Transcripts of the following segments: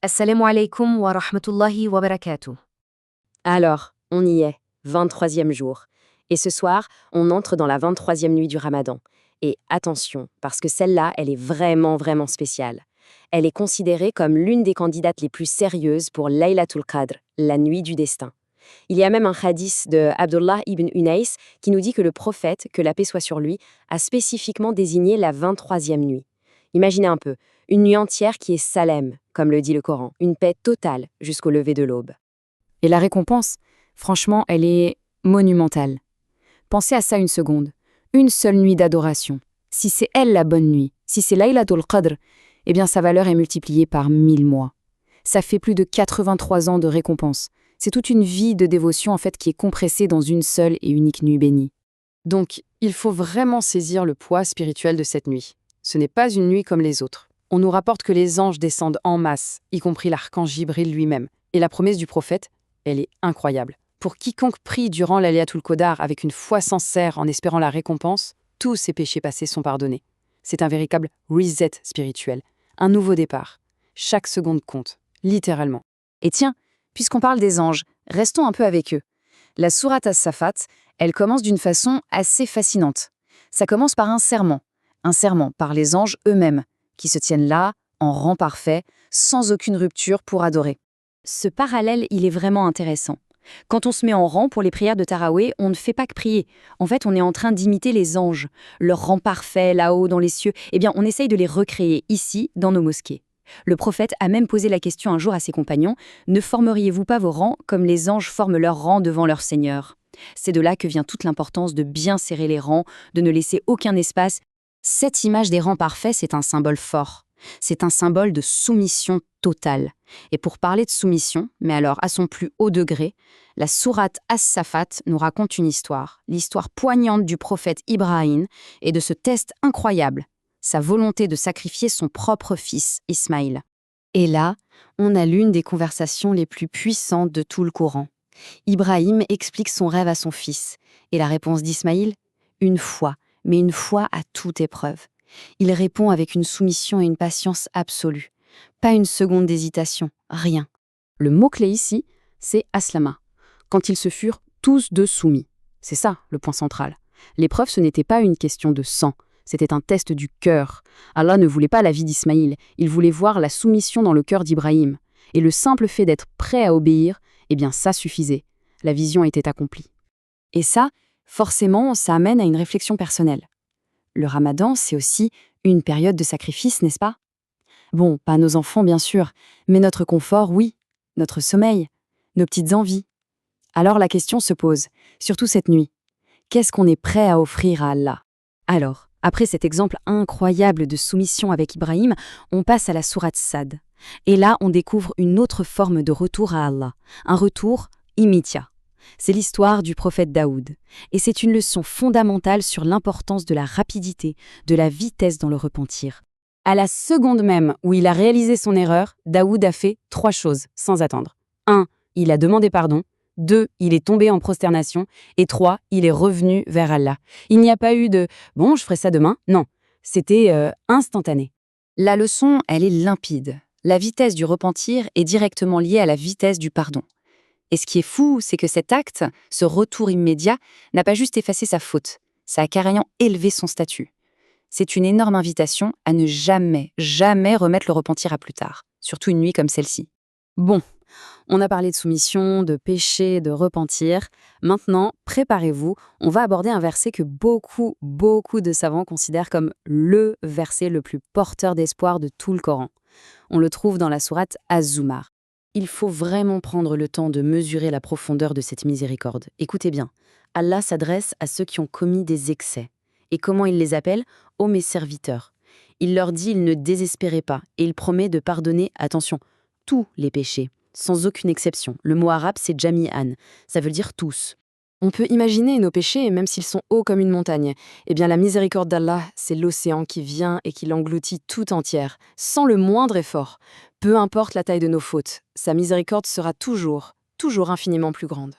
Assalamu alaikum wa rahmatullahi wa barakatuh. Alors, on y est, 23e jour. Et ce soir, on entre dans la 23e nuit du Ramadan. Et attention, parce que celle-là, elle est vraiment, vraiment spéciale. Elle est considérée comme l'une des candidates les plus sérieuses pour Laylatul Qadr, la nuit du destin. Il y a même un hadith de Abdullah ibn Unais qui nous dit que le prophète, que la paix soit sur lui, a spécifiquement désigné la 23e nuit. Imaginez un peu, une nuit entière qui est salem, comme le dit le Coran, une paix totale jusqu'au lever de l'aube. Et la récompense, franchement, elle est monumentale. Pensez à ça une seconde. Une seule nuit d'adoration. Si c'est elle la bonne nuit, si c'est Laylatul Qadr, eh bien sa valeur est multipliée par 1000 mois. Ça fait plus de 83 ans de récompense. C'est toute une vie de dévotion en fait qui est compressée dans une seule et unique nuit bénie. Donc, il faut vraiment saisir le poids spirituel de cette nuit. Ce n'est pas une nuit comme les autres. On nous rapporte que les anges descendent en masse, y compris l'archange Jibril lui-même. Et la promesse du prophète, elle est incroyable. Pour quiconque prie durant l'Laylatul Qadr avec une foi sincère en espérant la récompense, tous ses péchés passés sont pardonnés. C'est un véritable reset spirituel, un nouveau départ. Chaque seconde compte, littéralement. Et tiens, puisqu'on parle des anges, restons un peu avec eux. La sourate As-Safat, elle commence d'une façon assez fascinante. Ça commence par un serment par les anges eux-mêmes, qui se tiennent là, en rang parfait, sans aucune rupture pour adorer. Ce parallèle, il est vraiment intéressant. Quand on se met en rang pour les prières de Tarawih, on ne fait pas que prier. En fait, on est en train d'imiter les anges. Leur rang parfait, là-haut, dans les cieux, eh bien, on essaye de les recréer ici, dans nos mosquées. Le prophète a même posé la question un jour à ses compagnons, « Ne formeriez-vous pas vos rangs comme les anges forment leurs rangs devant leur Seigneur ?» C'est de là que vient toute l'importance de bien serrer les rangs, de ne laisser aucun espace. Cette image des rangs parfaits, c'est un symbole fort. C'est un symbole de soumission totale. Et pour parler de soumission, mais alors à son plus haut degré, la sourate As-Safat nous raconte une histoire, l'histoire poignante du prophète Ibrahim et de ce test incroyable, sa volonté de sacrifier son propre fils, Ismaïl. Et là, on a l'une des conversations les plus puissantes de tout le Coran. Ibrahim explique son rêve à son fils, et la réponse d'Ismaïl, une foi, mais une foi à toute épreuve. Il répond avec une soumission et une patience absolue. Pas une seconde d'hésitation, rien. Le mot-clé ici, c'est aslama, quand ils se furent tous deux soumis. C'est ça, le point central. L'épreuve, ce n'était pas une question de sang, c'était un test du cœur. Allah ne voulait pas la vie d'Ismaïl, il voulait voir la soumission dans le cœur d'Ibrahim. Et le simple fait d'être prêt à obéir, eh bien ça suffisait. La vision était accomplie. Et ça, forcément, ça amène à une réflexion personnelle. Le Ramadan, c'est aussi une période de sacrifice, n'est-ce pas? Bon, pas nos enfants, bien sûr, mais notre confort, oui, notre sommeil, nos petites envies. Alors la question se pose, surtout cette nuit. Qu'est-ce qu'on est prêt à offrir à Allah? Alors, après cet exemple incroyable de soumission avec Ibrahim, on passe à la sourate Sad. Et là, on découvre une autre forme de retour à Allah, un retour immédiat. C'est l'histoire du prophète Daoud. Et c'est une leçon fondamentale sur l'importance de la rapidité, de la vitesse dans le repentir. À la seconde même où il a réalisé son erreur, Daoud a fait 3 choses sans attendre. 1. Il a demandé pardon. 2. Il est tombé en prosternation. Et 3. Il est revenu vers Allah. Il n'y a pas eu de « bon, je ferai ça demain ». Non, c'était instantané. La leçon, elle est limpide. La vitesse du repentir est directement liée à la vitesse du pardon. Et ce qui est fou, c'est que cet acte, ce retour immédiat, n'a pas juste effacé sa faute, ça a carrément élevé son statut. C'est une énorme invitation à ne jamais, jamais remettre le repentir à plus tard, surtout une nuit comme celle-ci. Bon, on a parlé de soumission, de péché, de repentir. Maintenant, préparez-vous, on va aborder un verset que beaucoup de savants considèrent comme le verset le plus porteur d'espoir de tout le Coran. On le trouve dans la sourate Az-Zumar. Il faut vraiment prendre le temps de mesurer la profondeur de cette miséricorde. Écoutez bien, Allah s'adresse à ceux qui ont commis des excès. Et comment il les appelle? Ô mes serviteurs. Il leur dit, il ne désespérez pas, et il promet de pardonner, attention, tous les péchés, sans aucune exception. Le mot arabe, c'est jami'an, ça veut dire tous. On peut imaginer nos péchés, même s'ils sont hauts comme une montagne. Eh bien, la miséricorde d'Allah, c'est l'océan qui vient et qui l'engloutit tout entière, sans le moindre effort. Peu importe la taille de nos fautes, sa miséricorde sera toujours infiniment plus grande.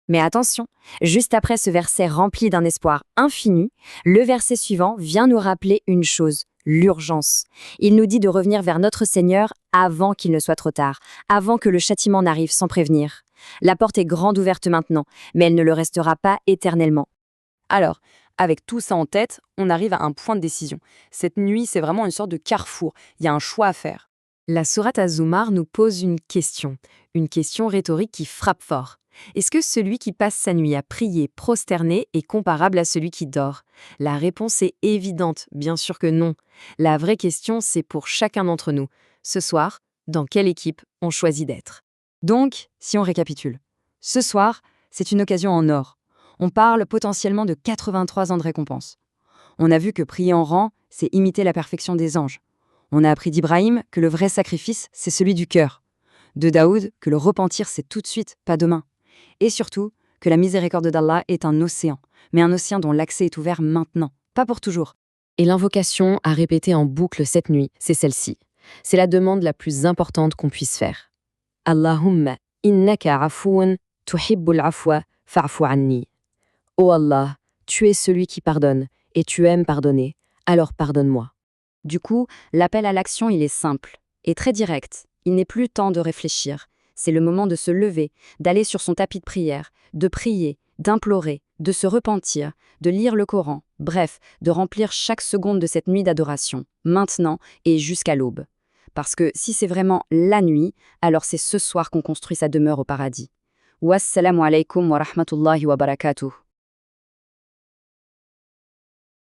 Mais attention, juste après ce verset rempli d'un espoir infini, le verset suivant vient nous rappeler une chose l'urgence. Il nous dit de revenir vers notre Seigneur avant qu'il ne soit trop tard, avant que le châtiment n'arrive sans prévenir. La porte est grande ouverte maintenant, mais elle ne le restera pas éternellement. Alors, avec tout ça en tête, on arrive à un point de décision. Cette nuit, c'est vraiment une sorte de carrefour. Il y a un choix à faire. La sourate Az-Zumar nous pose une question rhétorique qui frappe fort. Est-ce que celui qui passe sa nuit à prier prosterné est comparable à celui qui dort? La réponse est évidente, bien sûr que non. La vraie question, c'est pour chacun d'entre nous. Ce soir, dans quelle équipe on choisit d'être? Donc, si on récapitule, ce soir, c'est une occasion en or. On parle potentiellement de 83 ans de récompense. On a vu que prier en rang, c'est imiter la perfection des anges. On a appris d'Ibrahim que le vrai sacrifice, c'est celui du cœur. De Daoud, que le repentir, c'est tout de suite, pas demain. Et surtout, que la miséricorde d'Allah est un océan, mais un océan dont l'accès est ouvert maintenant, pas pour toujours. Et l'invocation à répéter en boucle cette nuit, c'est celle-ci. C'est la demande la plus importante qu'on puisse faire. Allahumma innaka afouun tuhibbul afwa fa'fu anni. Ô Allah, tu es celui qui pardonne, et tu aimes pardonner, alors pardonne-moi. Du coup, l'appel à l'action, il est simple et très direct. Il n'est plus temps de réfléchir. C'est le moment de se lever, d'aller sur son tapis de prière, de prier, d'implorer, de se repentir, de lire le Coran, bref, de remplir chaque seconde de cette nuit d'adoration, maintenant et jusqu'à l'aube. Parce que si c'est vraiment la nuit, alors c'est ce soir qu'on construit sa demeure au paradis. Wassalamu alaikum wa rahmatullahi wa barakatuh.